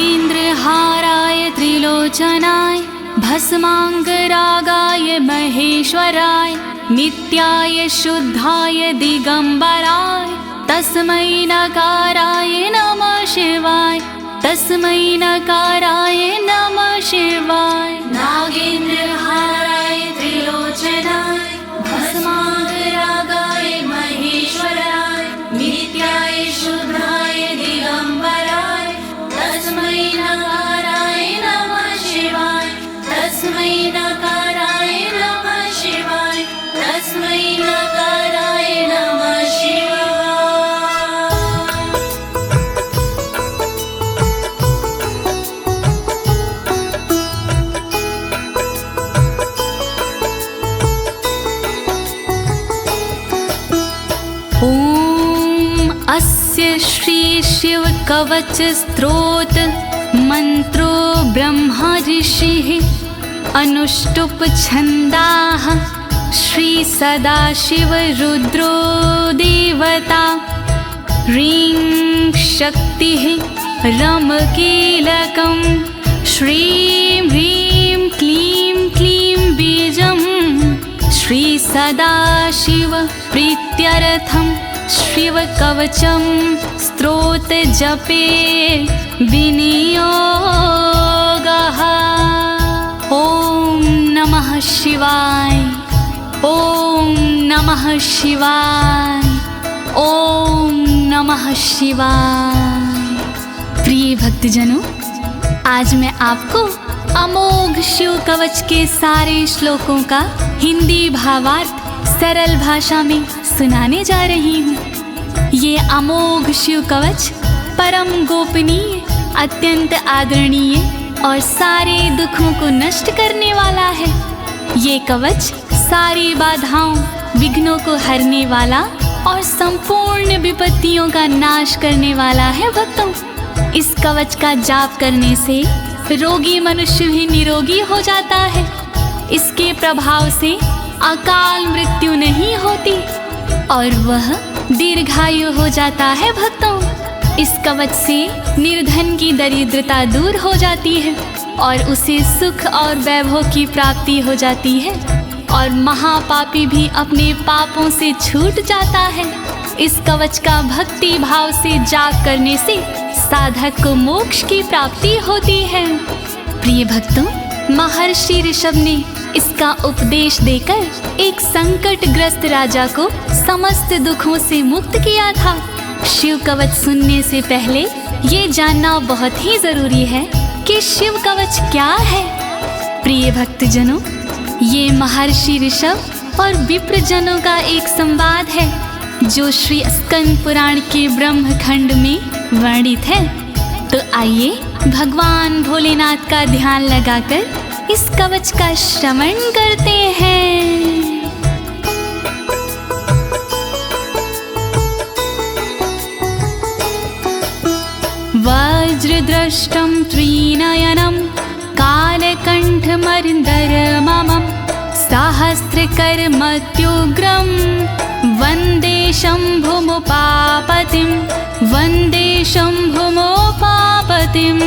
नागेन्द्रहाराय त्रिलोचनाय भस्माङ्गरागाय महेश्वराय नित्याय शुद्धाय दिगंबराय तस्मै नकाराय नमः शिवाय तस्मै नकाराय नमः शिवाय। नागेन्द्रहाराय त्रिलोचनाय भस्माङ्गरागाय महेश्वराय नित्याय शुद्धाय दिगंबराय तस्मै नकाराय नमः शिवाय तस्मै नकाराय नमः शिवाय तस्मै नकाराय नमः शिवाय। अस्य श्री शिव कवच स्तोत्र मंत्रो ब्रह्मा ऋषिः अनुष्टुप छंदाः श्री सदाशिव रुद्रो देवता ह्रीं शक्तिः रम कीलकं श्रीं ह्रीं क्लीं क्लीं बीजं श्री सदाशिव प्रीत्यर्थं शिव कवचम स्तोत्र जपे विनियोगः। ओम नमः शिवाय ओम नमः शिवाय ओम नमः शिवाय। प्रिय भक्तजनों, आज मैं आपको अमोघ शिव कवच के सारे श्लोकों का हिंदी भावार्थ सरल भाषा में सुनाने जा रही हूँ। ये अमोघ शिव कवच परम गोपनीय, अत्यंत आदरणीय और सारे दुखों को नष्ट करने वाला है। ये कवच सारी बाधाओं, विघ्नों को हरने वाला और संपूर्ण विपत्तियों का नाश करने वाला है। भक्तों, इस कवच का जाप करने से रोगी मनुष्य भी निरोगी हो जाता है। इसके प्रभाव से अकाल मृत्यु नहीं होती और वह दीर्घायु हो जाता है। भक्तों, इस कवच से निर्धन की दरिद्रता दूर हो जाती है और उसे सुख और वैभव की प्राप्ति हो जाती है और महापापी भी अपने पापों से छूट जाता है। इस कवच का भक्ति भाव से जाप करने से साधक को मोक्ष की प्राप्ति होती है। प्रिय भक्तों, महर्षि ऋषभ ने इसका उपदेश देकर एक संकटग्रस्त राजा को समस्त दुखों से मुक्त किया था। शिव कवच सुनने से पहले ये जानना बहुत ही जरूरी है कि शिव कवच क्या है। प्रिय भक्तजनों, ये महर्षि ऋषभ और विप्रजनों का एक संवाद है जो श्री स्कंद पुराण के ब्रह्मखंड में वर्णित है। तो आइए भगवान भोलेनाथ का ध्यान लगाकर इस कवच का श्रवण करते हैं। वज्रदृष्टं त्रिनयनं कालकण्ठमर्दरममं सहस्रकर्मत्युग्रं वन्दे शम्भुमुपापतिं वन्दे शम्भुमुपापतिम्।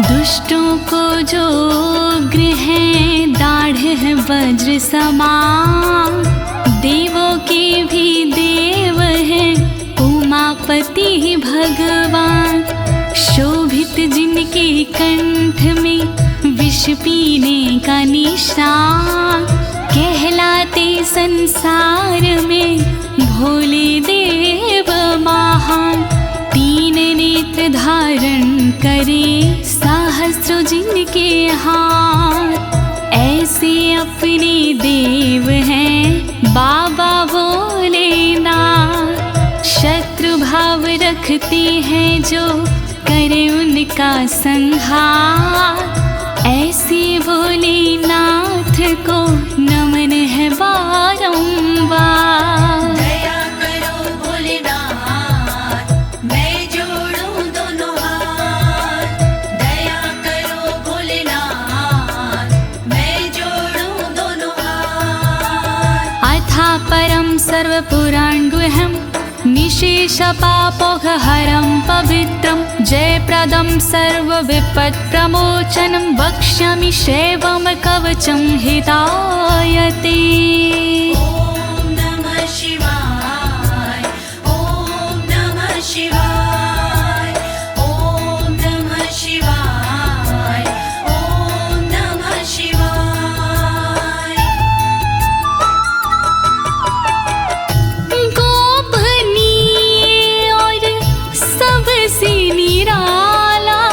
दुष्टों को जो उग्र है दाढ़ है वज्र समान, देवों के भी देव है उमापति भगवान। शोभित जिनके कंठ में विष पीने का निशान, कहलाते संसार में भोले देव महान। तीन नेत्र धारण करे सहस्रों जिनके हाथ, ऐसे अपने देव हैं बाबा भोलेनाथ। शत्रु भाव रखते हैं जो करे उनका संहार, ऐसे भोलेनाथ को नमन है बारंबार। दया करो भोलेनाथ, मैं जोड़ूं दोनों हाथ, परं सर्वपुराणगुह्यं निशेषपापोघहरं पवित्रं जयप्रदं सर्वविपत्प्रमोचनं वक्ष्यामि शैवं कवचं हितायते। ॐ नमः शिवाय, ॐ नमः शिवाय, ॐ नमः शिवाय, ॐ नमः शिवाय। गोपनीय और सबसे निराला,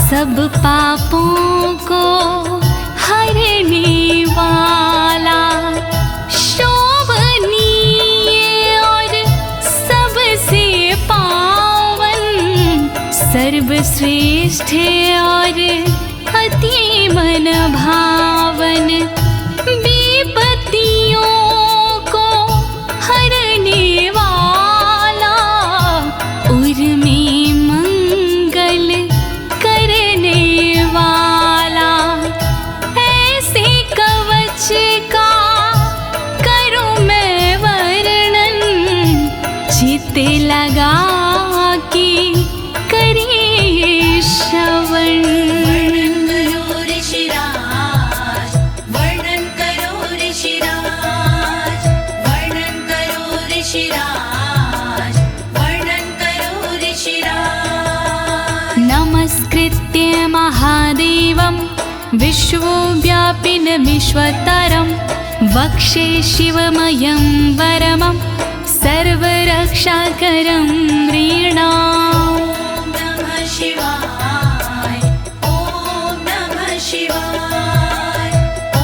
सब पापों को हरने वाला, शोभनीय और सबसे पावन, सर्वश्रेष्ठ और अति मन भावन, विपत्तियों को हरने वाला, उर में मंगल करने वाला, ऐसे कवच का करूं मैं वर्णन, चित्त लगा के करिए श्रवण। वर्णन करो ऋषिराज, वर्णन करो ऋषिराज, वर्णन करो ऋषिराज, वर्णन करो ऋषिराज। नमस्कृत्य महादेवं विश्वव्यापिनमीश्वरं वक्षे शिवमयं वरमं सर्वरक्षाकरं नृणाम्। ॐ नमः शिवाय, ॐ नमः शिवाय, ॐ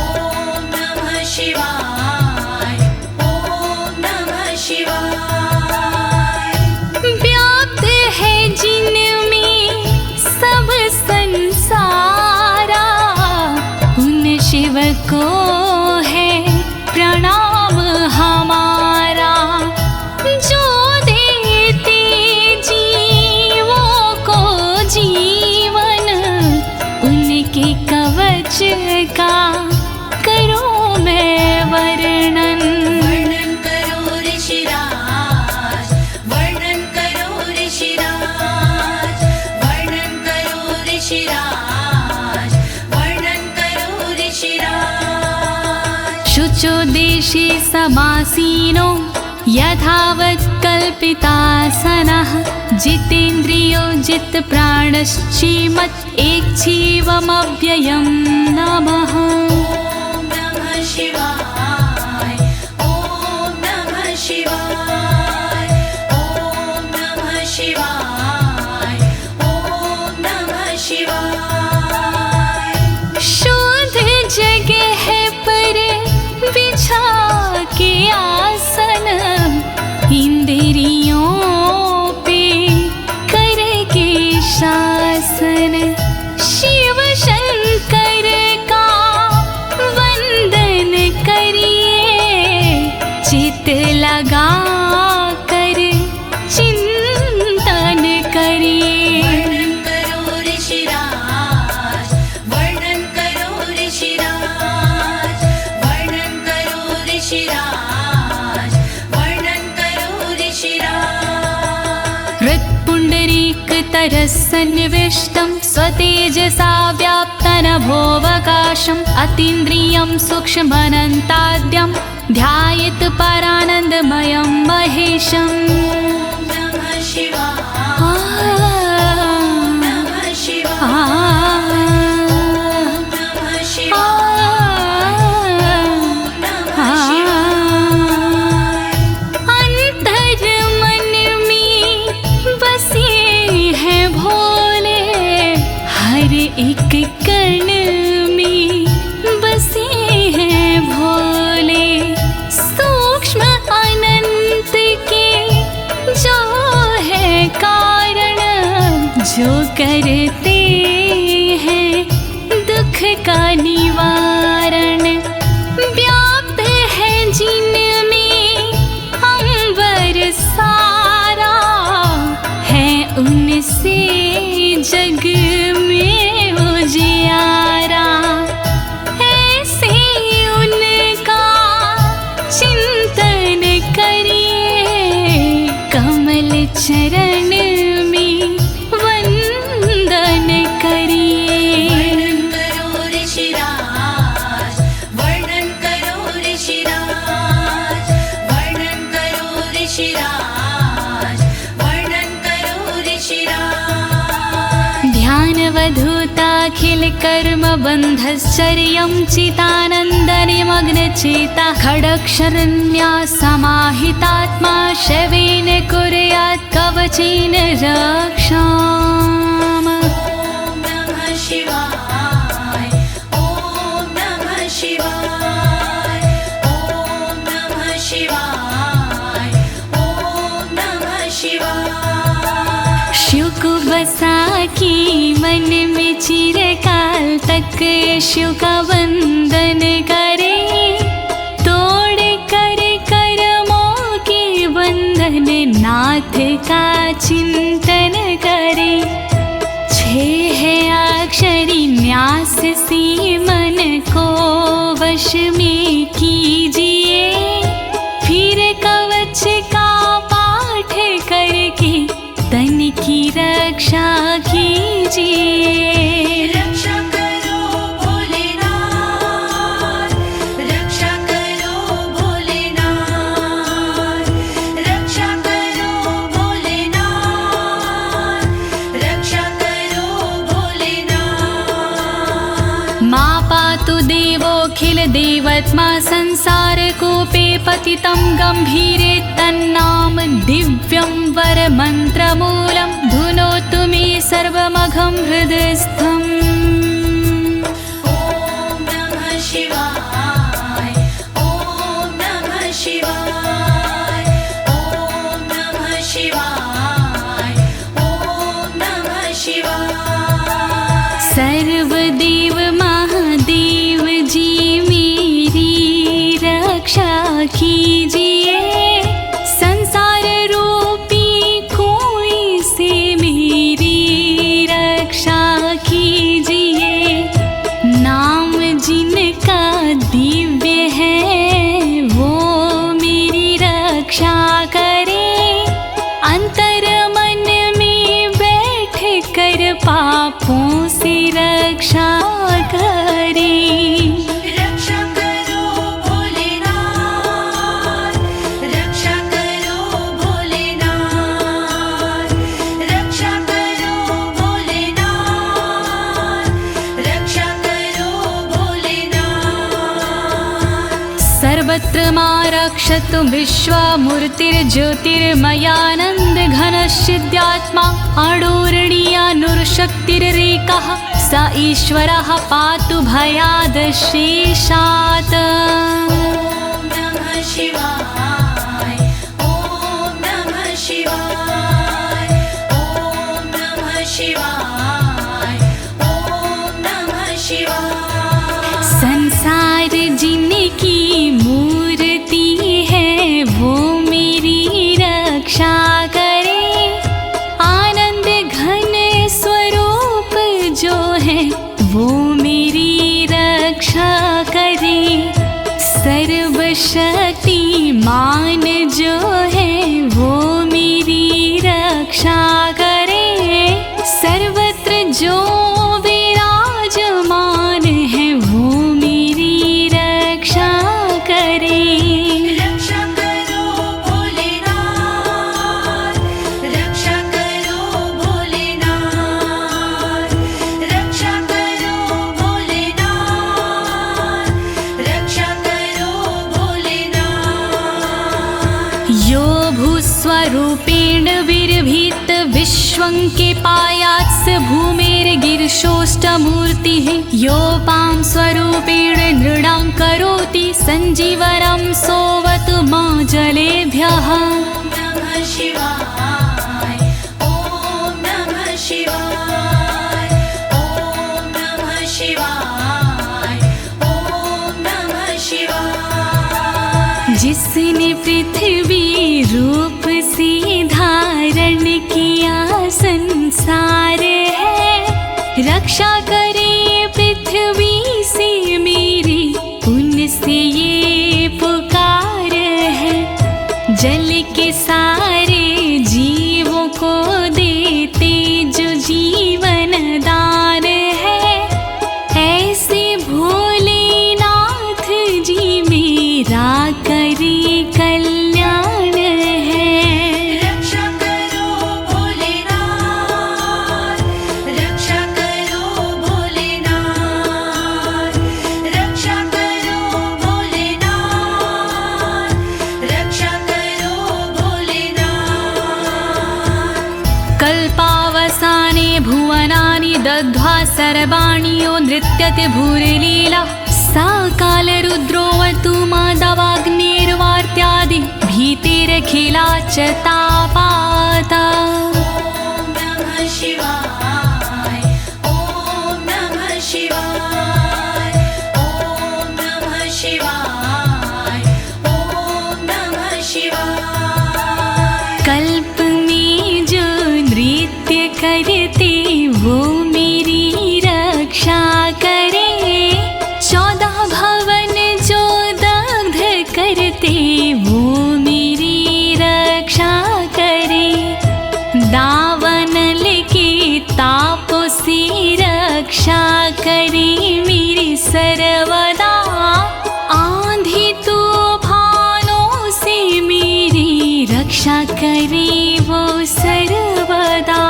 नमः शिवाय, ॐ नमः शिवाय। व्याप्त है जिनमें सब संसारा, उन शिव को है प्रणाम हमारा, जो देते जीवों को जीवन, उनके कवच का करूं मैं वर्णन। वर्णन करो ऋषिराज, वर्णन करो ऋषिराज, वर्णन करो ऋषिराज, वर्णन करो ऋषिराज। शुचो देशे समासीनो यथावत् कल्पितासनः, जितेन्द्रियो जितप्राणश्चेमत् एकजीवमव्ययं नमः। ॐ नमः शिवाय, ॐ नमः शिवाय, ॐ नमः शिवाय, ॐ नमः शिवाय। शुद्ध जगह पर बिछा के आसन, इंद्रियों पे करके शासन, शिव शंकर का वंदन करिए, चित लगा कर चिंतन करिए। वर्णन करो ऋषिराज, वर्णन करो ऋषिराज, वर्णन करो ऋषिराज, वर्णन करो ऋषिराज। हृत्पुण्डरीकतरसन्निविष्टं स्वतेजसा व्याप्तनभोऽवकाशम्, अतीन्द्रियं सूक्ष्ममनन्ताद्यं ध्यायेत् परानन्दमयं महेशम्। ॐ नमः शिवाय, नमः शिवाय, नमः शिवाय, नमः शिवाय। अंतर मन में बसे हैं भोले, हर एक कण में बसे हैं भोले, सूक्ष्म अनंत के जो है कारण, जो करते हैं दुख का निवारण, व्याप्त है जिनमें अंबर सारा, है उनसे जग में उजियारा, ऐसे उनका चिंतन कर्मबन्धश्चर्यं चितानन्दनिमग्नचेता खड्गशरण्यासमाहितात्मा शवेन कुर्यात् कवचेन रक्षाम्। ॐ नमः शिवाय ॐ नमः शिवाय ॐ नमः शिवाय ॐ नमः शिवाय। शिव को बसा के मन में चिरकाल तक शिव का वंदन करे, तोड़ कर कर्मों के बंधन नाथ का चिंतन करे। छह अक्षरी न्यास से मन को वश में कीजिए, फिर कवच का पाठ करके तन की रक्षा कीजिए। रक्षा करो भोलेनाथ, रक्षा करो भोलेनाथ, रक्षा करो भोलेनाथ, रक्षा करो भोलेनाथ। मां पातु देवोऽखिल देवत्मा संसार कूपे पतितं गंभीरे तन्नाम दिव्यं वरमन्त्रमूलं धुनोतु मे सर्वमघं हृदयस्थम्। ॐ नमः शिवाय ॐ नमः शिवाय ॐ नमः शिवाय ॐ नमः शिवाय। सर्वदेव महादेव जी मेरी रक्षा कीजिए, संसार रूपी कोई से मेरी रक्षा कीजिए। नाम जिनका दिव्य है वो मेरी रक्षा करे, अंतर मन में बैठ कर पापों से रक्षा करे। रक्षा करो भोलेनाथ, रक्षा करो भोलेनाथ, रक्षा करो भोलेनाथ, रक्षा करो भोलेनाथ। सर्वत्र मां रक्षतु विश्वमूर्तिर्ज्योतिर्मयानन्द घनश्चिद्यात्मा अणोरणीयानुर्शक्तिरेकः स ईश्वरः पातु भयादशेषात्। ॐ नमः शिवाय ॐ नमः शिवाय ॐ नमः शिवाय ॐ नमः शिवाय। संसार जिनकी मूर्ति है वो मेरी रक्षा करे, आनंद घन स्वरूप जो है वो मेरी रक्षा करे। सर्वशक्तिमान जो है वो मेरी रक्षा करे, सर्वत्र जो विराजमान है वो मेरी रक्षा करे। रक्षा करो भोलेनाथ, रक्षा करो भोलेनाथ, रक्षा करो भोलेनाथ, रक्षा करो भोलेनाथ। यो भूस्वरूपेण विर्भीत विश्वं के पायात्स भूमेर्गिरिशोष्टमूर्तिः योपां स्वरूपेण नृणां करोति सञ्जीवनं सोवतु मां जलेभ्यः। ॐ नमः शिवाय ॐ नमः शिवाय ॐ नमः शिवाय ॐ नमः शिवाय। जिसने पृथ्वी रूप से धारण किया संसार है, रक्षा करे पृथ्वी से मेरी उनसे ये पुकार है। जल के सारे जीवों को देते जो जीवन दान है, ऐसे भोलेनाथ जी मेरा करी कल्याण है। रक्षा करो भोलेनाथ, रक्षा करो भोलेनाथ, दग्ध्वा सर्वाणि नृत्यते भूरिलीला सा कालरुद्रोऽवतु माधवाग्निर्वार्त्यादि भीतिरखिला च तापाता। ॐ नमः शिवाय ॐ नमः शिवाय ॐ नमः शिवाय ॐ नमः शिवाय। कल्प में जो नृत्य करते वो मेरी रक्षा करे, 14 भवन जो दग्ध करते वो मेरी रक्षा करे। दावानल के तापों से रक्षा करे मेरी सर्वदा, आंधी तूफानों से मेरी रक्षा करे वो सर्वदा।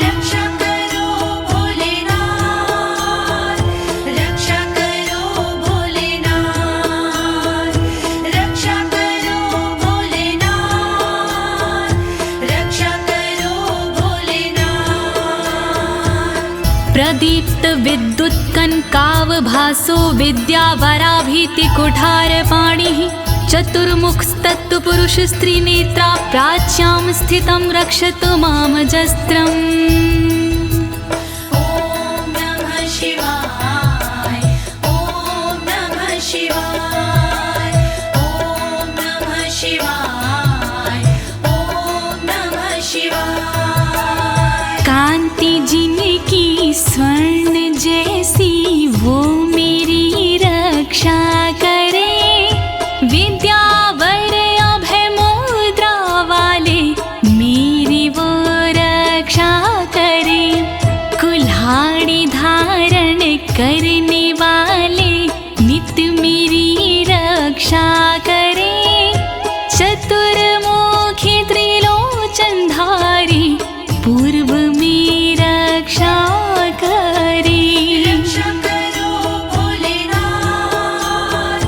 रक्षा करो भोलेनाथ, रक्षा करो भोलेनाथ, रक्षा करो भोलेनाथ, रक्षा करो भोलेनाथ। प्रदीप्त विद्युत् कनकावभासो विद्यावराभीति कुठारपाणिः, चतुर्मुखस्तत्पुरुष स्त्रीनेत्रा प्राच्यां स्थितं रक्षतु मामजस्त्रम्। ॐ नमः शिवाय ॐ नमः शिवाय ॐ नमः शिवाय ॐ नमः शिवाय। कांति जिनकी स्वर्ण जैसी वो मेरी रक्षा करे, विद्यावर अभय मुद्रा वाले मेरी वो रक्षा करे। कुल्हाड़ी धारण करने वाले नित्य मेरी रक्षा करे। चतुर्मुखी त्रिलोचनधारी पूर्व में रक्षा करे। रक्षा करो भोलेनाथ,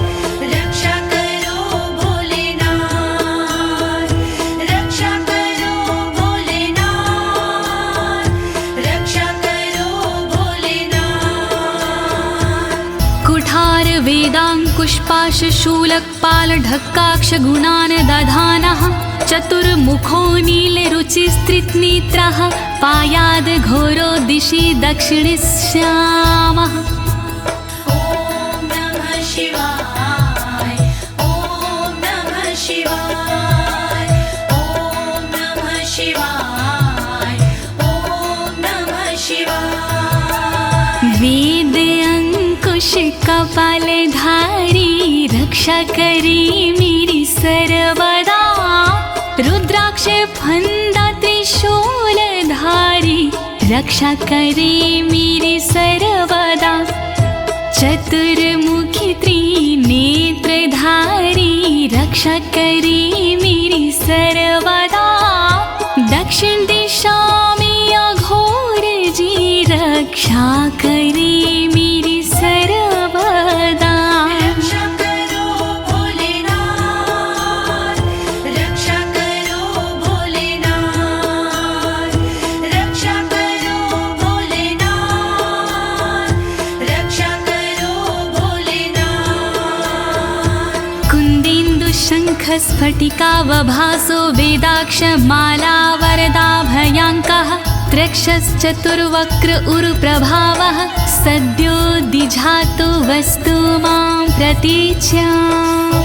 रक्षा करो भोलेनाथ, रक्षा करो भोलेनाथ, रक्षा करो भोलेनाथ। कुठार वेदाङ्कुशपाशशूलकपाल ढक्काक्ष गुणान् दधानः, चतुर्मुखो नीलरुचिस्त्रिनेत्रः पायाद् घोरो दिशि दक्षिणश्यामः। ॐ नमः शिवाय ॐ नमः शिवाय ॐ नमः शिवाय ॐ नमः शिवाय। वेद अंकुश कपालधारी रक्षा करी मेरी सर्वदा, रुद्राक्ष फंदा त्रिशूलधारी रक्षा करे मेरी सर्वदा। चतुर्मुखी त्रिनेत्रधारी रक्षा करे मेरी सर्वदा। दक्षिण दिशा में अघोर जी रक्षा करे मेरी सर्वदा। रक्षा करो भोलेनाथ, रक्षा करो भोलेनाथ, रक्षा करो भोलेनाथ, रक्षा करो भोलेनाथ। कुन्देन्दु शङ्ख स्फटिकावभासो वेदाक्ष माला वरदाभयाङ्कः, त्रक्षश्चतुर्वक्र उरुप्रभावः सद्यो दिझातु वस्तु मां प्रतीच्याम्। ॐ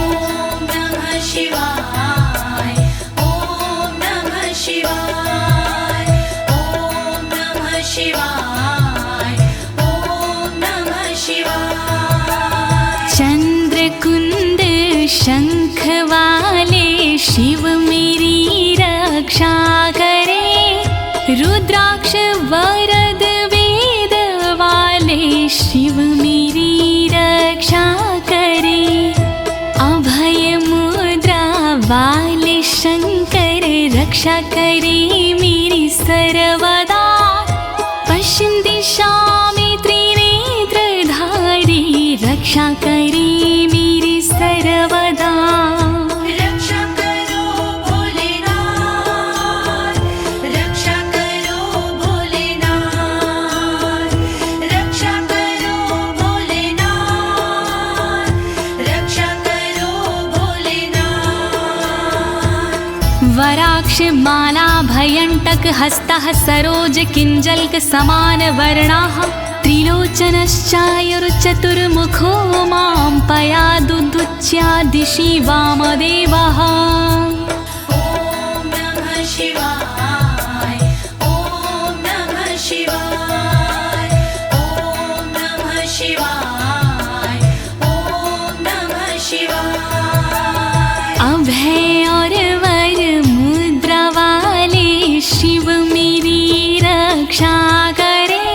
नमः शिवाय ॐ नमः शिवाय ॐ नमः शिवाय ॐ नमः शिवाय। चंद्रकुंद शंख वाले शिव मेरी रक्षा करे, रुद्राक्ष वरद वेद वाले शिव मेरी रक्षा करे। अभय मुद्रा वाले शंकर रक्षा करे मेरी सर्वदा। पश्चिम दिशा में त्रिनेत्रधारी रक्षा करे मेरी सर्वदा। रक्षा करो भोलेनाथ, रक्षा करो भोलेनाथ, रुद्राक्ष माला भयंटक हस्तः सरोज किंजल्क समान वर्णाः त्रिलोचनश्चायुर्चतुर्मुखो मां पयादुदुच्या दिशि वामदेवः। ॐ नमः शिवाय ॐ नमः शिवाय ॐ नमः शिवाय ॐ नमः शिवाय। अभय और वर मुद्रा वाले शिव मेरी रक्षा करे,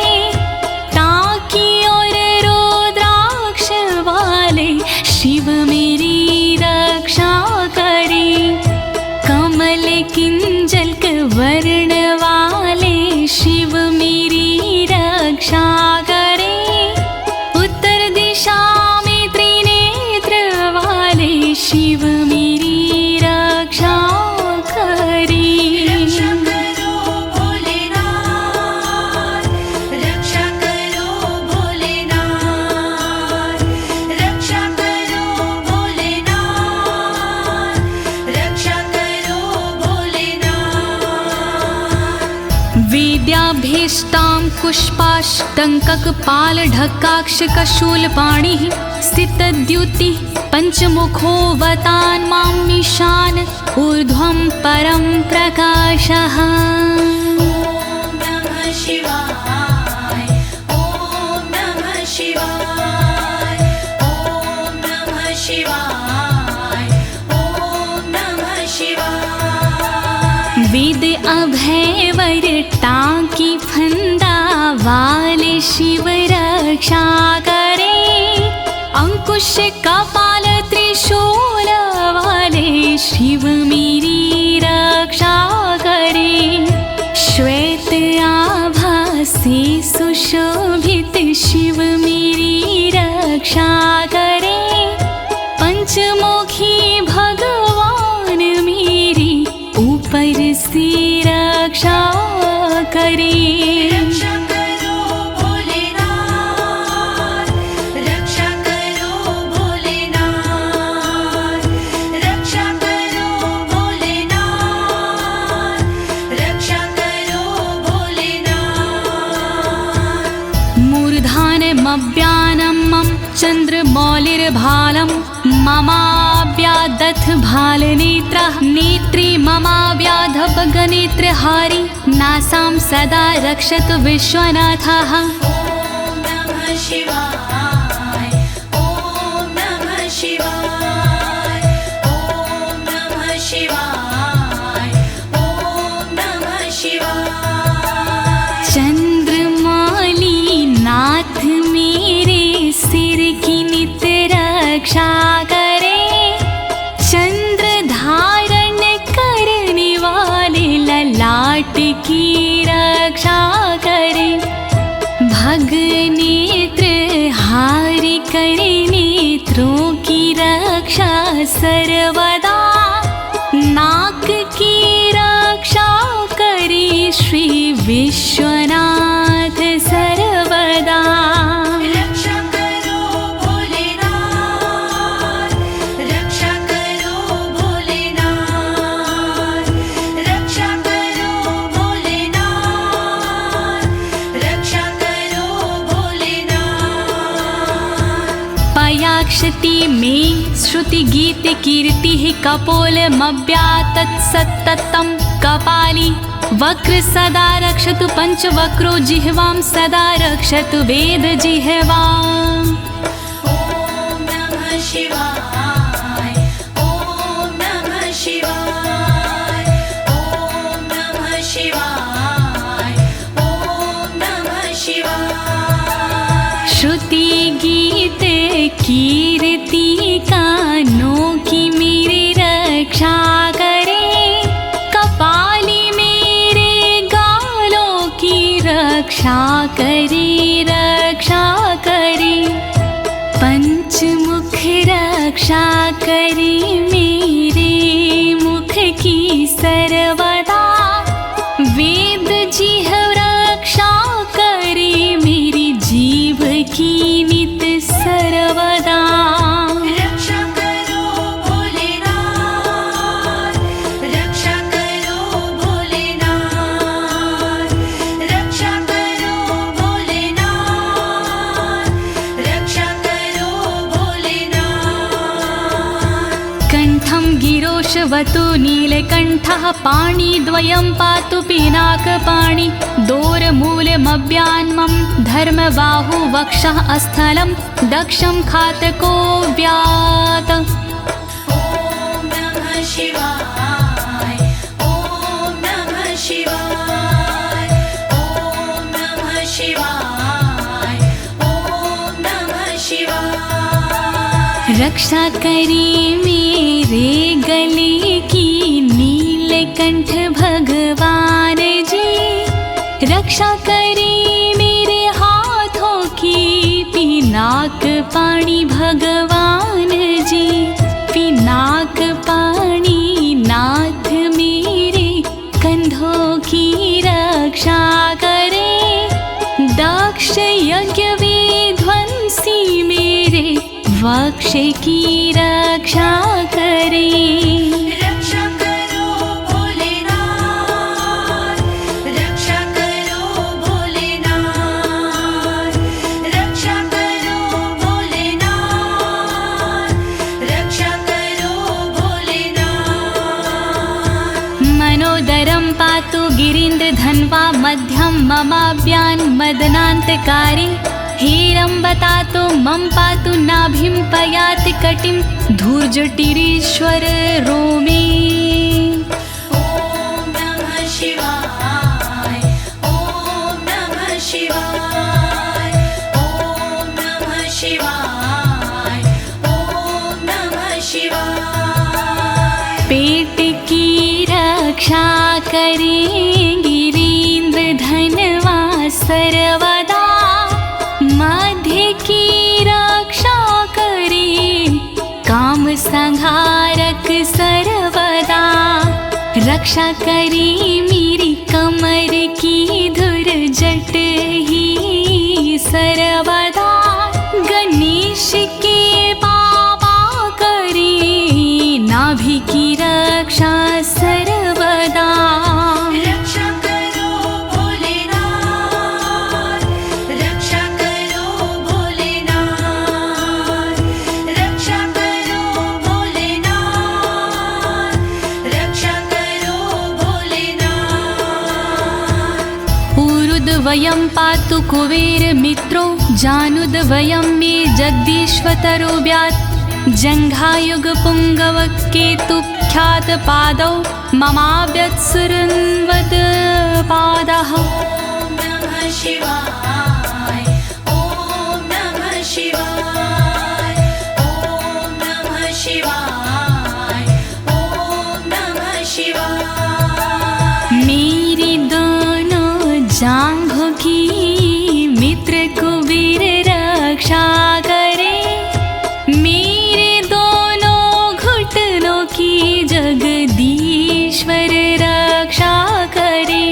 टाकी और रुद्राक्ष वाले शिव मेरी रक्षा करे, कमल किंजल्क वर्ण वाले शिव मेरी रक्षा करे, उत्तर दिशा में त्रिनेत्र वाले शिव मेरी रक्षा करे। रक्षा करो भोलेनाथ, रक्षा करो भोलेनाथ, रक्षा करो भोलेनाथ, रक्षा करो भोलेनाथ। वेद्याभीष्टां पुष्पाष्टङ्ककपालढक्काक्षकशूलपाणिः स्थितद्युतिः पञ्चमुखोऽवतान् मामीशान ऊर्ध्वं परं प्रकाशः। ॐ नमः शिवाय ॐ नमः शिवाय ॐ नमः शिवाय ॐ नमः शिवाय। वेद अभय वर टांकी फंदा वाले शिव रक्षा करे, अंकुश कपाल त्रिशूल वाले शिव मेरी रक्षा करे, श्वेत आभा से सुशोभित शिव मेरी रक्षा करे, पंचमुखी भगवान मेरी ऊपर से रक्षा करे। रक्षा करो भोलेनाथ, रक्षा करो भोलेनाथ, रक्षा करो भोलेनाथ, रक्षा करो भोलेनाथ। मूर्धानमव्यानमं चन्द्रमौलिर्भालं ममाव्यादथ भालनेत्रः, नेत्रे ममाव्याधपगनेत्रहारी, नासां सदा रक्षतु विश्वनाथः। ॐ नमः शिवाय ॐ नमः शिवाय ॐ नमः शिवाय ॐ नमः शिवाय। चंद्रमौली नाथ मेरे सिर की नित रक्षा करे, चंद्र धारण करने वाले ललाट की रक्षा करे, भगनेत्र हारि करे नेत्रों की रक्षा सर्वदा, नाक की रक्षा करे श्री विश्वनाथ सर्वदा। रक्षा करो भोलेनाथ, रक्षा करो भोलेनाथ, रक्षा करो भोलेनाथ, रक्षा करो भोलेनाथ। पयाक्षति में श्रुति गीत कीर्ति कपोलमव्यातत्सत्ततं कपाली, वक्र सदा रक्षतु पंचवक्रो जिह्वां सदा रक्षतु वेद जिह्वाम्। ॐ नमः शिवाय ॐ नमः शिवाय ॐ नमः शिवाय ॐ नमः शिवाय। श्रुति गीत कीर्ति कानों की मेरी रक्षा करे, कपाली मेरे गालों की रक्षा करे, रक्षा करे, पंचमुख रक्षा करे मेरे मुख की सर्वदा, वेद जिह्वा रक्षा करे मेरी जीभ की नित सर्वदा। रक्षा करो भोलेनाथ, रक्षा करो गिरोशवतु नीलकण्ठः पाणिद्वयं पातु पिनाकपाणि दोरमूलमव्यान्मं धर्मबाहु वक्षः अस्थलं दक्षं खातको व्यात्। ॐ नमः शिवाय ॐ नमः शिवाय ॐ नमः शिवाय ॐ नमः शिवाय। रक्षा करी मेरे गले की नीलकंठ भगवान जी, रक्षा करी मेरे हाथों की पिनाक पाणी भगवान जी, पिनाक पाणी नाथ मेरे कंधों की रक्षा करे, दक्ष यज्ञ विध्वंसी मेरे वक्ष की रक्षा करे। रक्षा करो भोलेनाथ, रक्षा करो भोलेनाथ, रक्षा करो भोलेनाथ, रक्षा करो भोलेनाथ। मनोदरं पातु गिरीन्द्रधन्वा मध्यं ममाभ्यान् मदनान्तकारी, हेरम्बतातो मम पातु नाभिं पयाति कटिं धूर्जटिरीश्वर रोमे। ॐ नमः शिवाय ॐ नमः शिवाय ॐ नमः शिवाय ॐ नमः शिवाय। पेट की रक्षा करें गिरीन्द्रधनवा सर्वदा, मध्य की रक्षा करें काम संहारक सर्वदा, रक्षा करें मेरी कमर की धुरजट ही सर्वदा, गणेश के बाबा करें नाभि की रक्षा सर्वदा। रक्षा करो भोलेनाथ, रक्षा करो भोलेनाथ, रक्षा करो भोलेनाथ, रक्षा करो भोलेनाथ। ऊरुद्वयं पातु कुबेरमित्रो, जानुद्वयं मे जगदीश्वतरो व्यात्, जङ्घायुगपुङ्गव केतुख्यातपादौ ममाव्यत्सुरन्वत् पादः। ॐ नमः शिवाय ॐ नमः शिवाय ॐ नमः शिवाय ॐ नमः शिवाय। मेरी दोनों जांघों की मित्र कुबेर रक्षा करे, मेरे दोनों घुटनों की जगदीश्वर रक्षा करे,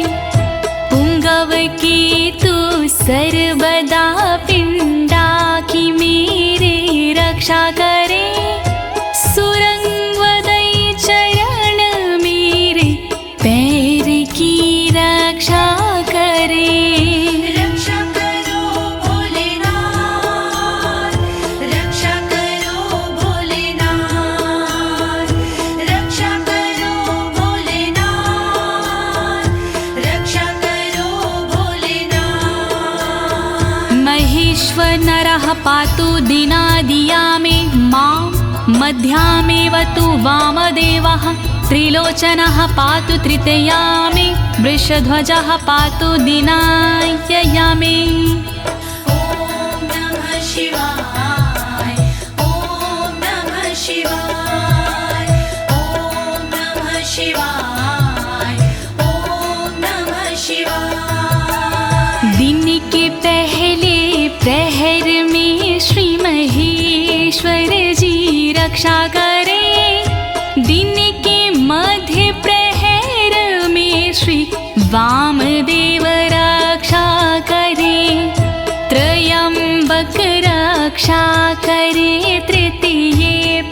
पुंगव की तू सर्वदा पिंडा की मेरे रक्षा करे, सुरंगवदई चरण मेरे पैर की रक्षा करे। रक्षा करो भोलेनाथ, रक्षा करो भोलेनाथ, रक्षा करो भोलेनाथ, रक्षा करो भोलेनाथ। महेश्वर नरः पातु दिनादिया मे मां, मध्यामेव तु वामदेवः, त्रिलोचनः पातु तृतीया मे, वृषध्वजः पातु दिनायया मे। ॐ नमः शिवाय ॐ नमः शिवाय ॐ नमः शिवाय ॐ नमः शिवाय। दिन के पहले प्रहर में श्री महेश्वर जी रक्षा करे, दिन के मध्य प्रहर में श्री वामदेव रक्षा करे, त्रयंबक रक्षा करे, तृतीय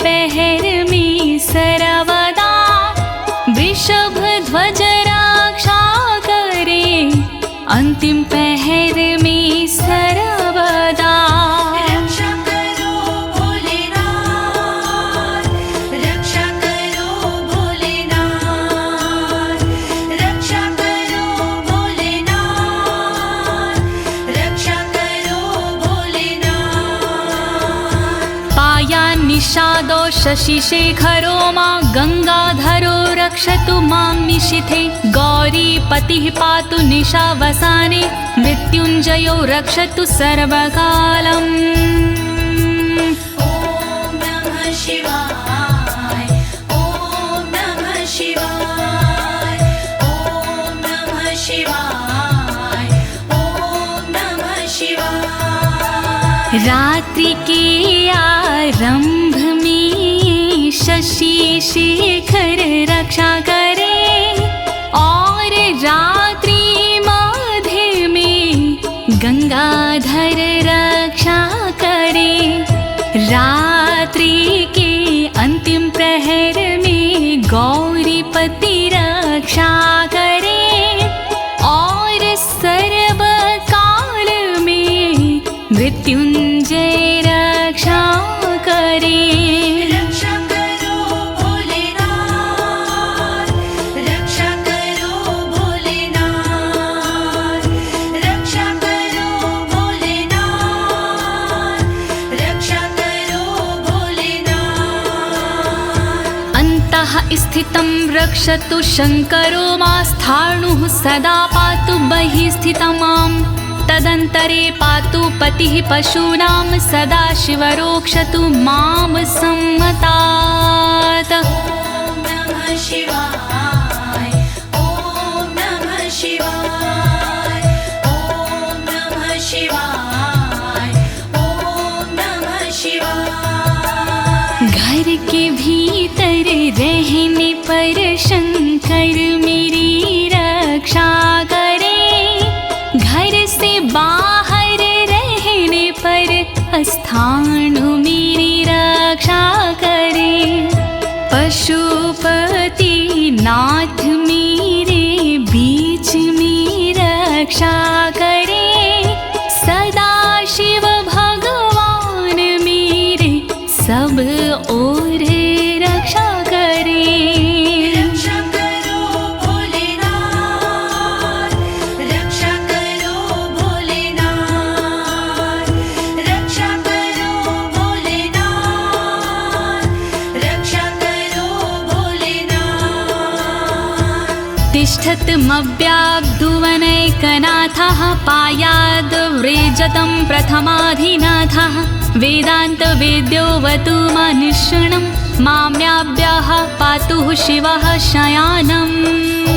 पहर में सर्वदा, वृषभ ध्वज रक्षा करे, अंतिम पहर में सर्वदा। रक्षा करो भोलेनाथ, रक्षा करो शशिशेखरो मा गंगाधरो रक्षतु मां निशिथे गौरीपतिः पातु निशावसाने मृत्युञ्जयो रक्षतु सर्वकालम् ॐ नमः शिवाय ॐ नमः शिवाय ॐ नमः शिवाय ॐ नमः शिवाय। रात्रि के आरंभ में शशि शेखर रक्षा करे और रात्रि मध्य में गंगाधर रक्षा करे। रात्रि के अंतिम प्रहर में गौरीपति रक्षा करे और सर्वकाल में मृत्युंजय रक्षा करे। रक्षा करो भोलेनाथ, रक्षा करो भोलेनाथ, रक्षा करो भोलेनाथ, रक्षा करो भोलेनाथ। अन्तः स्थितं रक्षतु शङ्करो मास्थाणुः सदा पातु बहिः स्थितं माम् तदन्तरे पातु पतिः पशूनां सदा शिवरोक्षतु मां सम्मतात्। ॐ नमः शिवाय ॐ नमः शिवाय ॐ नमः शिवाय ॐ नमः शिवाय। घर के भीतर रहने पर शंकर मेरी रक्षा करे, घर से बाहर रहने पर स्थाणु मेरी रक्षा करे। पशुपति नाथ मेरे बीच में रक्षा करे, सदा शिव भगवान मेरे सब ओर रक्षा करे। रक्षा करो भोलेनाथ, रक्षा करो भोलेनाथ, रक्षा करो भोलेनाथ, रक्षा करो भोलेनाथ। तिष्ठतमव्याब्धुवनैकनाथः पायाद्व्रेजतं प्रथमाधिनाथः वेदान्तवेद्योऽवतु मनुष्यणं माम्याभ्यः पातु शिवः शयानम्। ॐ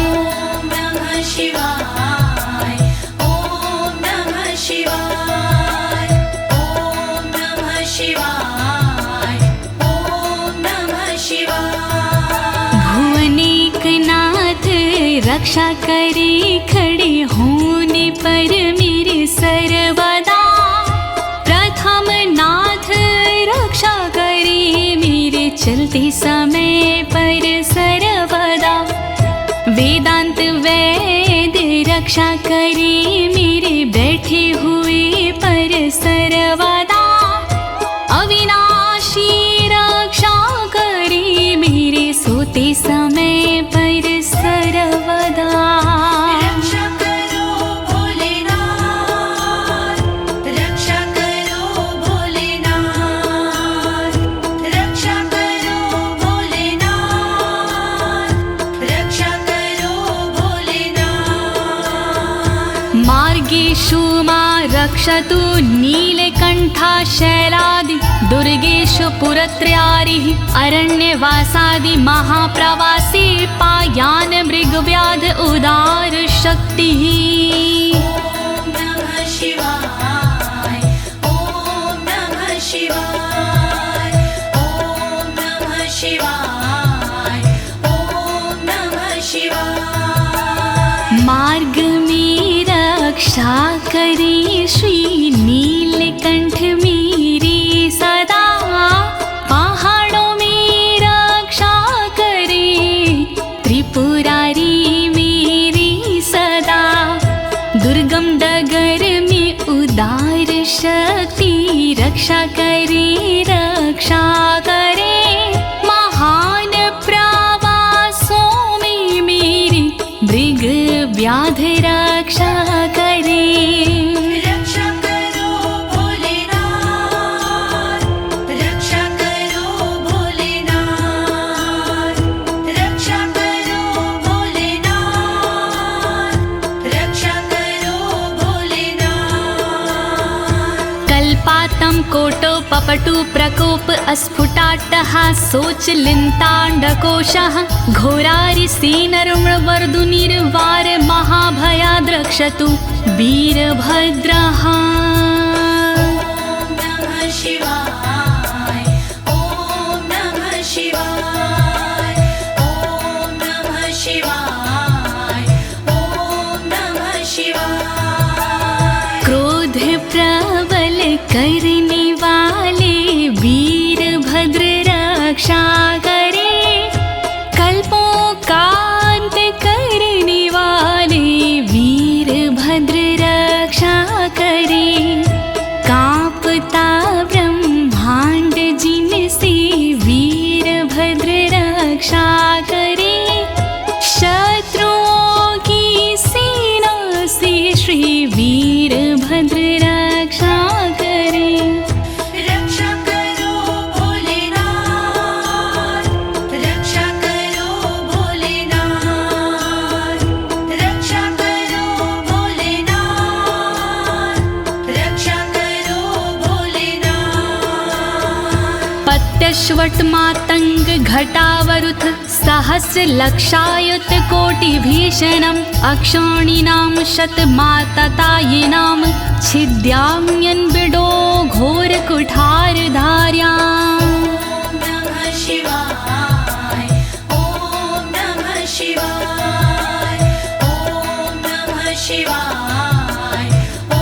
नमः शिवाय ॐ नमः शिवाय ॐ नमः शिवाय ॐ नमः शिवाय। भुवनेकनाथ रक्षा करे खड़े होने पर मेरे सर्वदा। प्रथम नाथ रक्षा करे मेरे चलते समय पर सर्वदा। वेदांत वैद्य रक्षा करे मेरे बैठे हुए पर सर्वदा। अविनाशी रक्षा करे मेरे सोते समय पर सर्वदा। रक्षा करो भोलेनाथ, रक्षा करो भोलेनाथ, रक्षा करो भोलेनाथ, रक्षा करो भोलेनाथ। मार्गेषु मा रक्षतु नीलकण्ठा शैलादि दुर्गेषु पुरत्रयारिः अरण्यवासादि महाप्रवासी पायान मृगव्याध उदार शक्तिः। ॐ नमः शिवाय ॐ नमः शिवाय ॐ नमः शिवाय ॐ नमः शिवाय। मार्ग में रक्षा करे श्री नीलकंठ मेरी सदा। पहाड़ों में रक्षा करे त्रिपुरारी मेरी सदा। दुर्गम डगर में उदार शक्ति रक्षा करे रक्षा करे। महान प्रवासों में मेरी मृग व्याध रक्षा करे। रक्षा करो भोलेनाथ, कपटु प्रकोप अस्फुटाट्टः शोचलिन्ताण्डकोशः घोरारिसेनर्मवर्दुनिर्वार महाभयाद्रक्षतु वीरभद्रः। शिवाय ॐ नमः शिवाय ॐ नमः शिवाय ॐ नमः शिवाय। क्रोध प्रबल करने वाले वीरभद्र रक्षा करे, कल्पों का अंत करने वाले वीरभद्र रक्षा करे। कांपता ब्रह्मांड जिनसे वीरभद्र रक्षा करे, शत्रुओं की सेना से श्री वीरभद्र रक्षा करे। रक्षा करो भोलेनाथ, रक्षा करो भोलेनाथ, रक्षा करो भोलेनाथ, रक्षा करो भोलेनाथ। पत्यश्वट मातंग घटावरुथ सहस्र लक्षायुत कोटि भीषणम् अक्षौणीनां शतमाततायिनां छिद्याम्यन् बिडो घोर कुठार धार्याम्। नमः शिवाय ॐ नमः शिवाय ॐ नमः शिवाय ॐ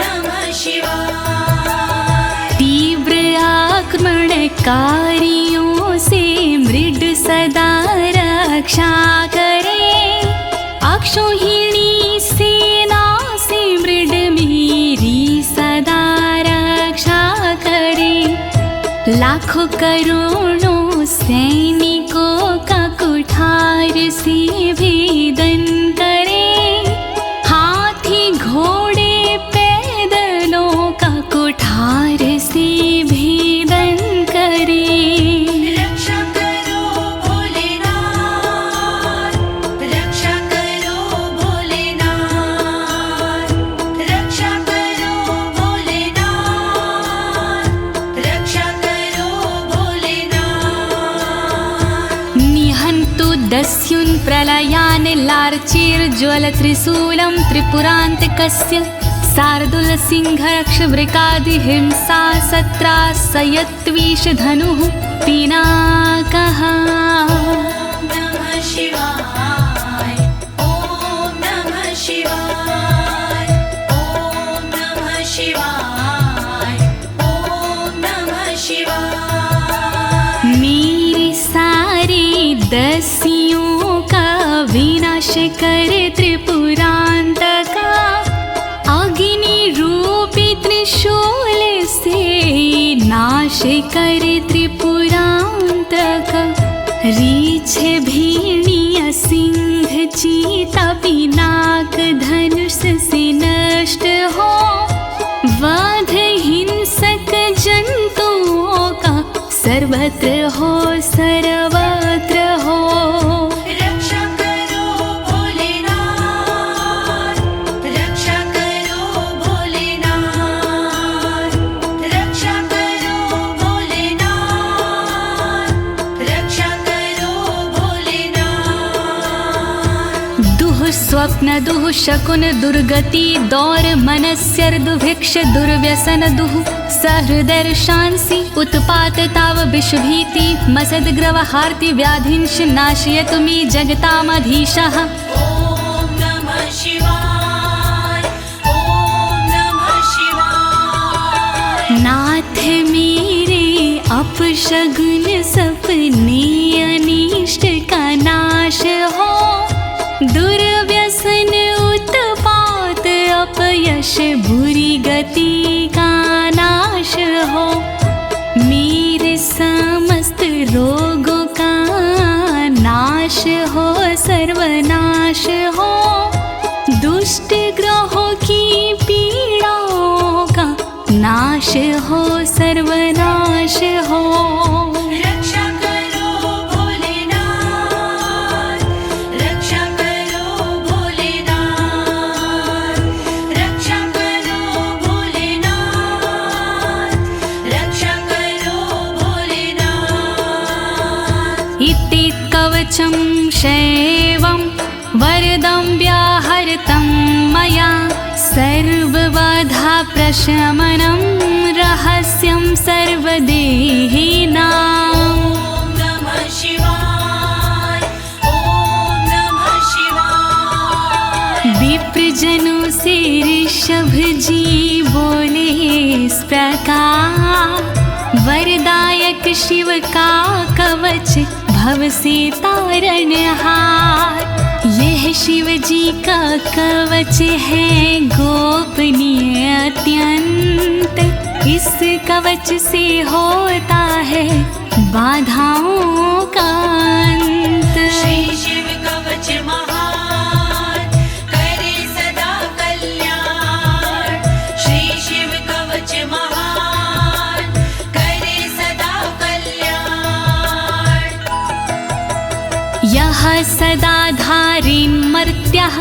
नमः शिवाय। तीव्र आक्रमणकारियों से मृड सदा रक्षा करे, अक्षौहिणी सेना से मृड मेरी सदा रक्षा करे। लाखों करोड़ों सैनिकों का कुठार से भेदन करे, हाथी घोड़े पैदलों का कुठार से भेदन करे। रक्षा करो भोलेनाथ, रक्षा करो भोलेनाथ, रक्षा करो भोलेनाथ, रक्षा करो भोलेनाथ। निहन्तु दस्युन् प्रलयान् लार्चेर्ज्वलत्रिशूलं त्रिपुरान्तकस्य शार्दूलसिंहरक्षवृकादिहिंसा सत्रासयत्विषधनुः पिनाकः। नमः शिवाय ॐ नमः शिवाय ॐ नमः शिवाय ॐ नमः शिवाय। मेरे सारे दस्युओं का विनाश करे त्रिपुरान्तका, अग्नि रूपी त्रिशूल से नाश करे त्रिपुरान्तक। रीछ भीणिय सिंह चीता पिनाक धनुष से नष्ट हो, वध हिंसक जंतुओं का सर्वत्र हो सर्वत्र हो। रक्षा करो भोलेनाथ, रक्षा करो भोलेनाथ, रक्षा करो भोलेनाथ, रक्षा करो भोलेनाथ। दुः स्वप्न दुः शकुन दुर्गति दौर मनस्यर्दुभिक्ष दुर्व्यसन दुः सहृदर्शांसि उत्पात ताव विषभीति मसद्ग्रवहार्ति व्याधिंश नाशयतु मे जगतामधीशः। ॐ नमः शिवाय ॐ नमः शिवाय। नाथ मेरे अपशगुन सपने अनिष्ट का नाश हो, दुर्व्यसन उत्पात अपयश बुरी गति का नाश हो। मेरे समस्त रोगों का नाश हो सर्वनाश हो, दुष्ट ग्रहों की पीड़ाओं का नाश हो सर्वनाश हो। रक्षा करो भोलेनाथ, रक्षा करो भोलेनाथ, रक्षा करो भोलेनाथ, रक्षा कवचं शैवं वरदं व्याहृतं मया सर्वबाधा प्रशमनं रहस्यं सर्वदेहिनाम्। ॐ नमः शिवाय ॐ नमः शिवाय। विप्रजनों से ऋषभ जी बोले इस प्रकार, वरदायक शिव का कवच भव से तारणहार। यह शिव जी का कवच है गोपनीय अत्यंत, इस कवच से होता है बाधाओं का अंत। श्री शिव कवच महान करे सदा कल्याण। श्री शिव कवच महान करे सदा कल्याण। यः सदा धारिन्मर्त्यः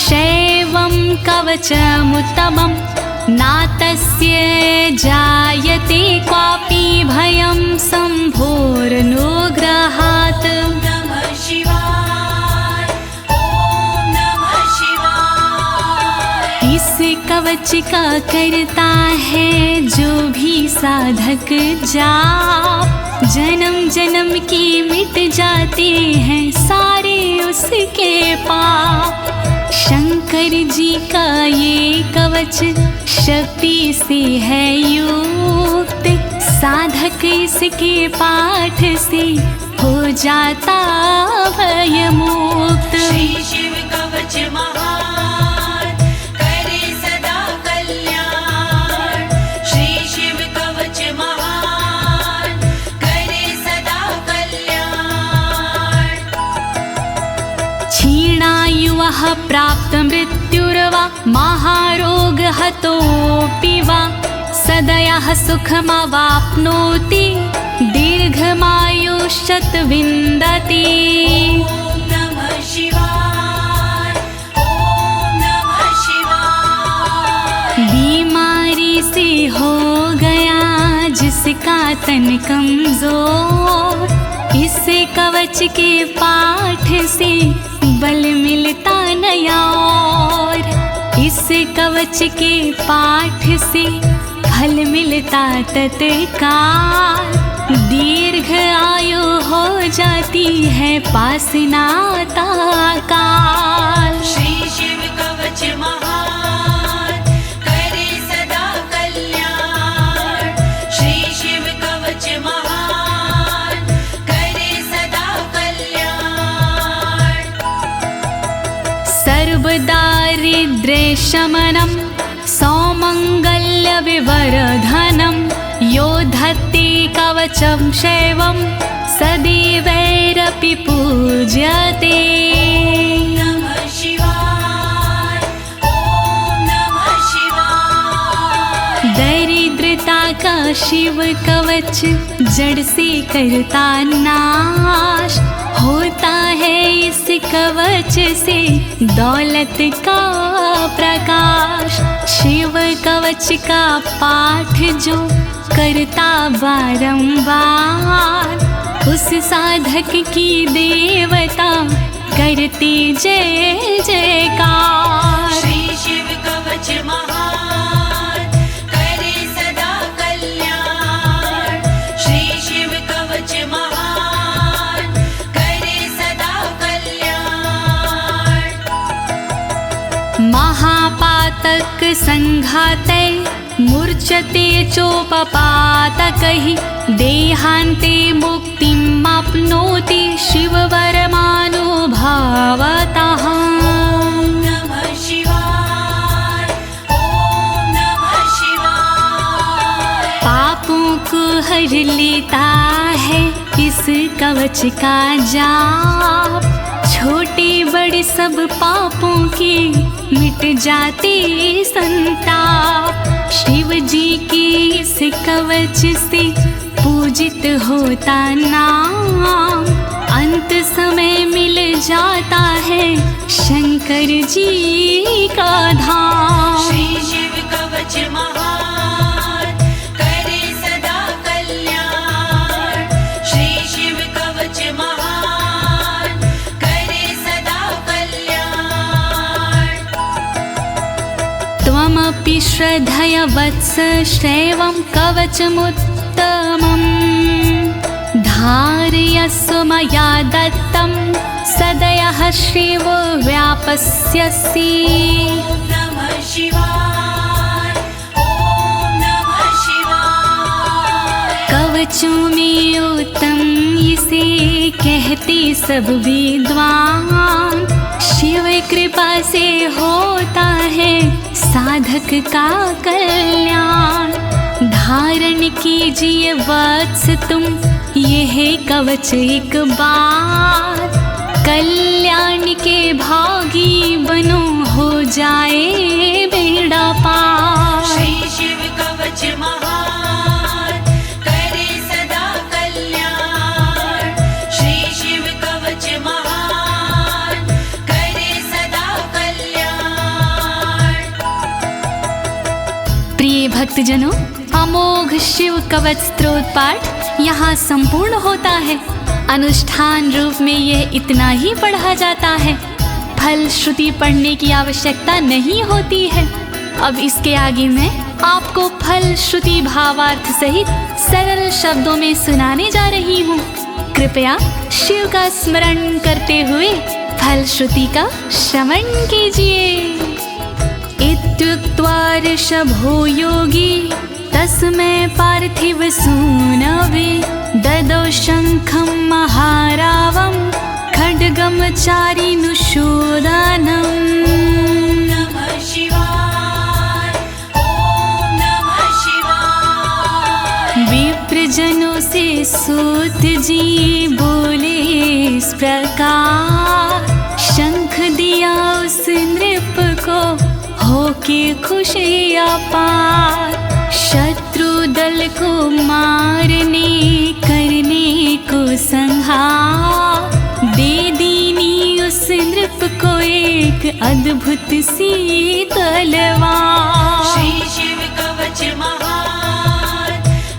शैवं कवचमुत्तमं, नातस्य जायते क्वापि भयं शम्भोरनुग्रहात्। नमः शिवाय ॐ नमः शिवाय। इस कवच का करता है जो भी साधक जाप, जन्म जन्म के मिट जाते हैं सारे उसके पाप। शंकर जी का ये कवच शक्ति से है युक्त, साधक इसके पाठ से हो जाता भयमुक्त। श्री शिव कवच महान करे सदा कल्याण। श्री शिव कवच महान करे सदा कल्याण। क्षीणायुः प्राप्त मृत्युर्वा महारोगहतोऽपि वा, सदयः सुखमवाप्नोति दीर्घमायुष्यत् विन्दति। ॐ नमः शिवाय ॐ नमः शिवाय। बीमारी से हो गया जिसका तन कमजोर, इस कवच के पाठ से बल मिलता नया और। इस कवच के पाठ से फल मिलता तत्काल, दीर्घ आयु हो जाती है पास नाता काल। श्री शिव कवच महान करे सदा कल्याण। श्री शिव कवच महान करे सदा कल्याण। सर्वदारिद्र्यशमनं सौमङ्गल्यविवर्धनं, यो धत्ते कवचं शैवं सदैवैरपि पूज्यते। नमः शिवाय ॐ नमः शिवाय। दरिद्रता का शिव कवच जड़ से करता नाश, होता है इस कवच से दौलत का प्रकाश। शिव कवच का पाठ जो करता बारंबार, उस साधक की देवता करती जय जयकार। श्री शिव कवच महान करे सदा कल्याण। श्री शिव कवच महान करे सदा कल्याण। महापातक संघाते मूर्छते चोपपातकैः, देहान्ते मुक्तिमाप्नोति शिववरमानुभावतः। ॐ नमः शिवाय ॐ नमः शिवाय। पापों को हर लेता है इस कवच का जाप, छोटे बड़े सब पापों के मिट जाते संताप। शिव जी के इस कवच से पूजित होता नाम, अंत समय मिल जाता है शंकर जी का धाम। श्री शिव कवच महान करे सदा कल्याण। श्री शिव कवच महान त्वमपि श्रद्धया वत्स श्रेवं कवचमुत्तमम् धारयस्व मया दत्तं सदयः श्रीवो व्यापस्यसि। नमः शिवाय, ॐ नमः शिवाय। कवचों में उत्तम इसे कहते सब विद्वान, शिव कृपा से होता है साधक का कल्याण। धारण कीजिए वत्स तुम यह कवच एक बार, कल्याण के भागी बनो हो जाए बेड़ा पार। श्री शिव कवच महान करे सदा कल्याण। श्री शिव कवच महान करे सदा कल्याण। प्रिय भक्तजनों, अमोघ शिव कवच स्तोत्र पाठ यहाँ संपूर्ण होता है। अनुष्ठान रूप में यह इतना ही पढ़ा जाता है, फल श्रुति पढ़ने की आवश्यकता नहीं होती है। अब इसके आगे मैं आपको फल श्रुति भावार्थ सहित सरल शब्दों में सुनाने जा रही हूँ। कृपया शिव का स्मरण करते हुए फल श्रुति का श्रवण कीजिए। इत्युक्त्वा ऋषभो योगी तस्मै पार्थिव सूनवे ददौ शङ्खं महारावं खड्गं चारिनुशोदनम्। नमः शिवाय, ॐ नमः शिवाय। विप्रजनों से सूत जी बोले इस प्रकार, शंख दिया उस नृप को होके खुशी अपार। शत्रु दल को मारने करने को संहार, दे दीनी उस नृप को एक अद्भुत सी तलवार। श्री शिव कवच महान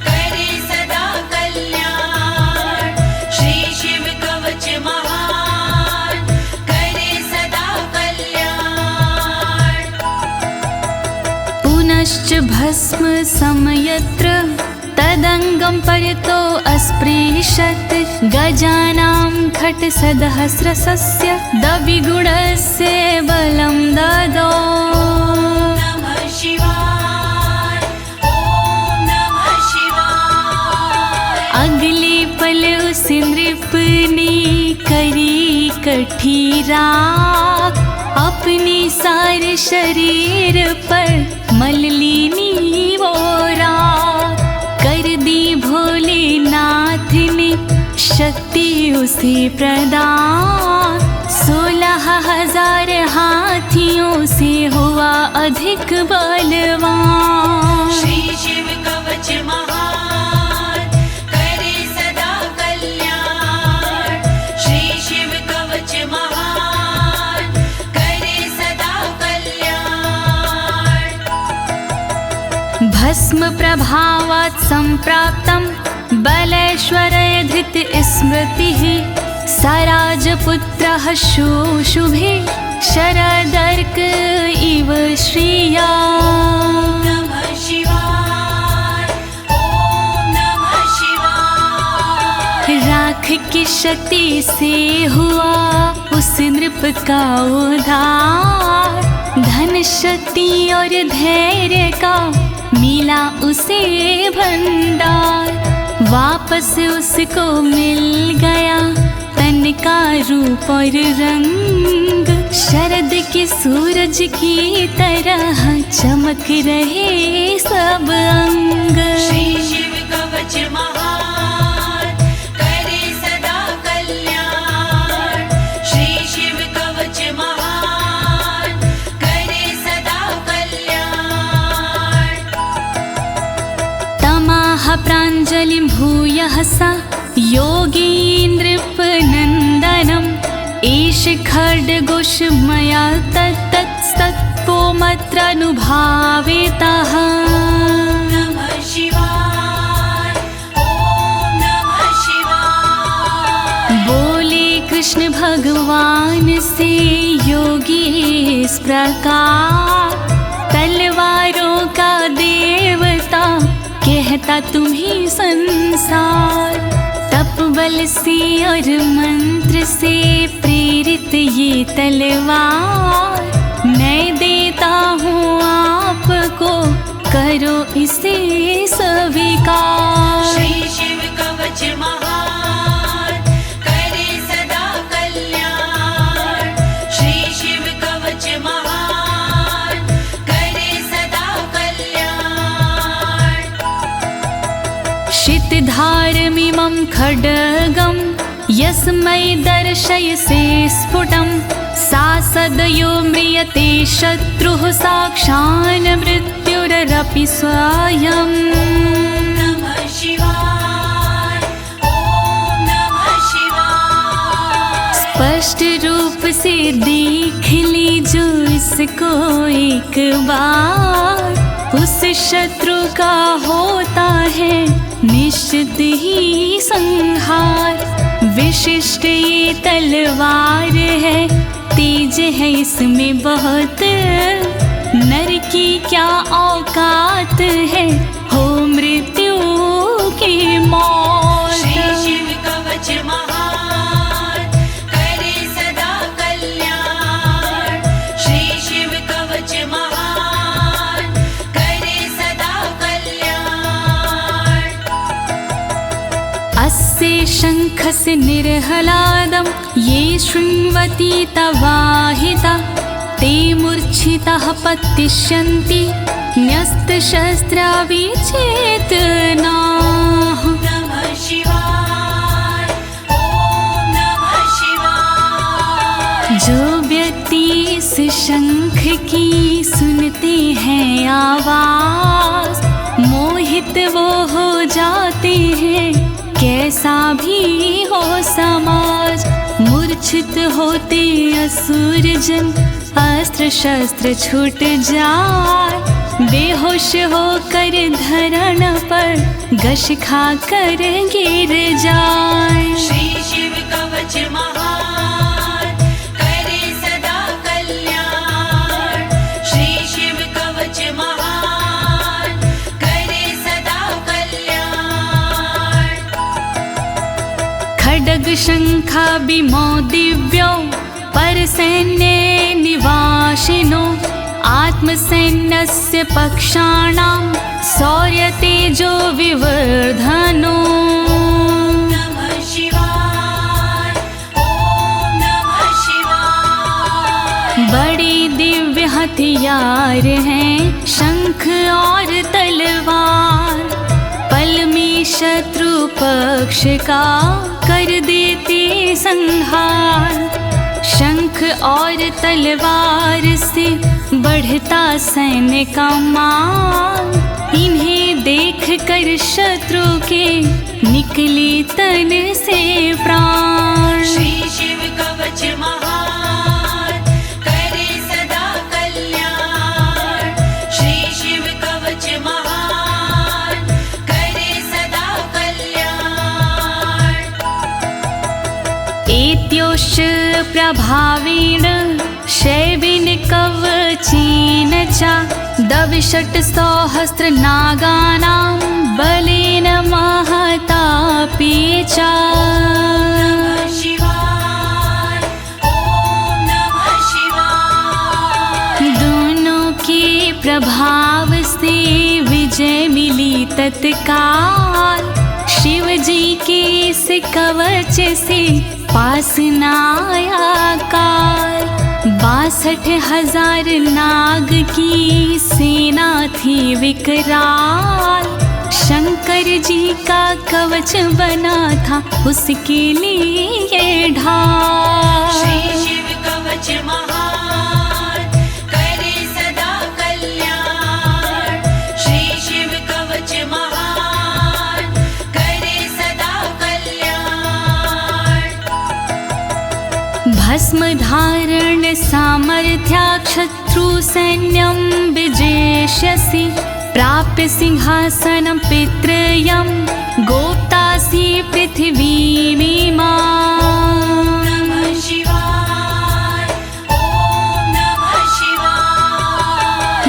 करे सदा कल्याण। श्री शिव कवच महान करे सदा कल्याण। पुनश्च भस्म समयत्र तदंगं परितो अस्पृशत्, गजानां खट्सहस्रस्य द्विगुणस्य बलं ददौ। नमः शिवाय, ॐ नमः शिवाय। अगले पल उस नृप ने करी कठी राख, अपने सारे शरीर पर मल ली वो राख। कर दी भोलेनाथ ने शक्ति उसे प्रदान, 16,000 हाथियों से हुआ अधिक बलवान। श्री शिव कवच महान करे सदा कल्याण। श्री शिव कवच महान करे सदा कल्याण। भस्म प्रभावात् सम्प्राप्तं बलेश्वरय धृत स्मृतिः, सराजपुत्रः शुशुभे शरदर्क इव श्रिया। नमः शिवाय, ॐ नमः शिवाय। राख की शक्ति से हुआ उस नृप का उद्धार, धन शक्ति और धैर्य का मिला उसे भंडार। वापस उसको मिल गया तन का रूप और रंग, शरद के सूरज की तरह चमक रहे सब अंग। श्री शिव कवच महान करे सदा कल्याण। श्री शिव कवच महान करे सदा कल्याण। तमाह प्राञ्जलिं भूयः सा योगीन्द्रपनन्दनम्, एष खड्गोषमया तत्तत्सत्त्वमत्रानुभावितः। नमः शिवाय, ॐ नमः शिवाय। बोले कृष्ण भगवान से योगी इस प्रकार, तलवारों का देवता कहता तुम्हें संसार। तप बल से और मंत्र से प्रेरित ये तलवार मैं देता हूँ आपको, करो इसे स्वीकार। श्री शिव कवच महान करे सदा कल्याण। श्री शिव कवच महान करे सदा कल्याण। शितधारमिमं खड्गं यस्मै दर्शयसे स्फुटं, सा सदयो म्रियते शत्रुः साक्षान् मृत्युरपि स्वयम्। नमः शिवाय, ओम नमः शिवाय। स्पष्ट रूप से देख लीजो इसको एक बार, उस शत्रु का होता है निश्चित ही संहार। विशिष्ट ये तलवार है, तेज है इसमें बहुत, नर की क्या औकात है हो मृत्यु की मौत। श्री शिव कवच महान करे सदा कल्याण। श्री शिव कवच महान करे सदा कल्याण। अस्य शङ्खस्य निर्हलादं ये शृण्वन्ति तवाहिता, ते मूर्छिताः पतिष्यन्ति न्यस्तशस्त्राविचेतनाः। नमः शिवाय, ओम नमः शिवाय। जो व्यक्ति इस शंख की सुनते हैं आवाज, मोहित वो हो जाते हैं कैसा भी हो समाज। मूर्छित होते असुर जन, अस्त्र शस्त्र छूट जाए, बेहोश होकर धरण पर गश खाकर गिर जाए। श्री शिव कवच महान करे सदा कल्याण। श्री शिव कवच महान करे सदा कल्याण। खड्ग शंखाभिमो दिव्यो परसैन्ये निवासिनो, आत्मसैन्यस्य पक्षाणां शौर्यतेजो विवर्धनो। नमः शिवाय, ओम नमः शिवाय। बड़ी दिव्य हथियार हैं शंख और तलवार, पल में शत्रु पक्ष का कर देते संहार। शंख और तलवार से बढ़ता सैन्य का मान, इन्हें देख कर शत्रु के निकले तन से प्राण। श्री शिव कवच महान करे सदा कल्याण। श्री शिव कवच महान करे सदा कल्याण। एत्योश्च प्रभावेण शैविन कवचेन च, दविषट् सहस्रनागानां बलेन महतापि च। नमः शिवाय, ओम नमः शिवाय। दोनों के प्रभाव से विजय मिली तत्काल, शिव जी के इस कवच से पास नाया काल। 62,000 नाग की सेना थी विकराल, शंकर जी का कवच बना था उसके लिए ढाल। श्री शिव कवच महान करे सदा कल्याण। श्री शिव कवच महान करे सदा कल्याण। भस्म धारण सामर्थ्या शत्रु सैन्यं विजेष्यसि, प्राप्य सिंहासनं पितृयं गोप्तासि पृथिवीमिमाम्। नमः शिवाय, ओम नमः शिवाय।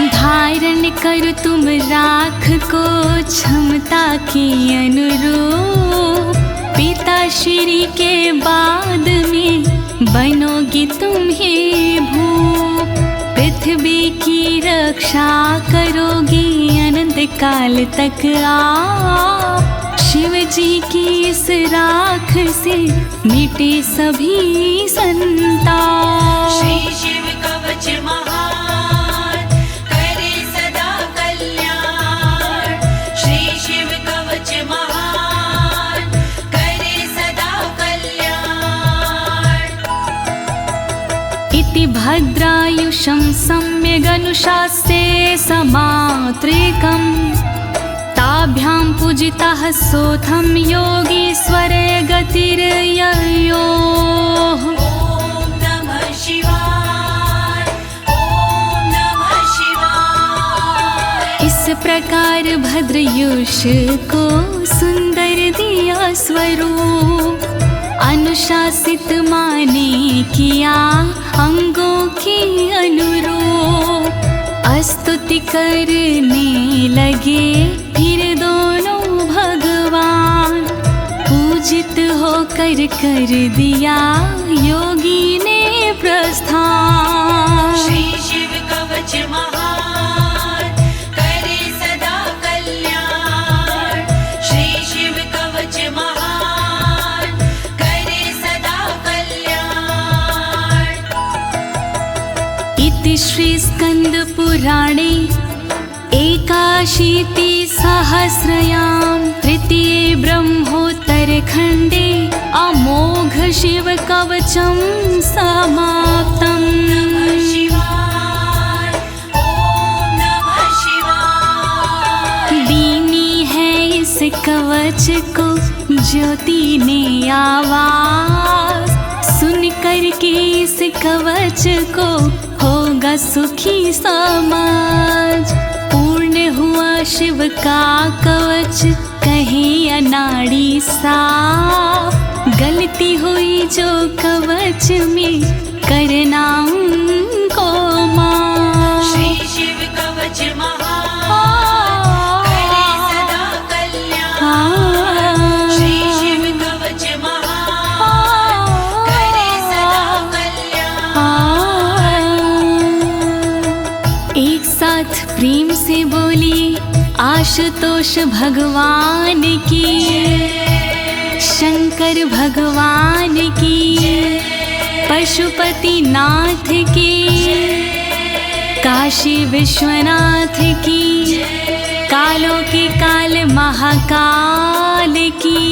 तुम राख को क्षमता के अनुरूप, पिता श्री के बाद में बनोगी तुम ही भूप। पृथ्वी की रक्षा करोगी अनंत काल तक आप, शिव जी की इस राख से मिटे सभी संताप। श्री शिव कवच महान करे सदा कल्याण, श्री शिव कवच महान करे सदा कल्याण। इति भद्रायुषं सम्यगनुशास्ते समात्रिकम्, ताभ्यां पूजितः सोऽथं योगीश्वरे गतिर्ययोः। ओम नमः शिवाय, ओम नमः शिवाय। इस प्रकार भद्रयुष को सुंदर दिया स्वरूप, अनुशासित माने किया अंगों के अनुरूप। स्तुति करने लगे फिर दोनों भगवान, पूजित होकर कर दिया योगी ने प्रस्थान। श्री शिव कवच महान करे सदा कल्याण, श्री शिव कवच महान करे सदा कल्याण। इति श्री स्कंद पुराणे एकाशीति सहस्रयां तृतीये ब्रह्मोत्तर खंडे अमोघ शिव कवचम समाप्तम्। नमः शिवाय, ओम नमः शिवाय। दीनी है इस कवच को ज्योति ने आवाज, सुन कर के इस कवच को होगा सुखी समाज। पूर्ण हुआ शिव का कवच कहे अनाड़ी साफ, गलती हुई जो कवच में करना उनको माफ। श्री शिव कवच महान करे सदा कल्याण, श्री शिव कवच महान करे सदा कल्याण। एक साथ प्रेम से बोली आशुतोष भगवान की, शंकर भगवान की, पशुपति नाथ की, काशी विश्वनाथ की, कालों के काल महाकाल की।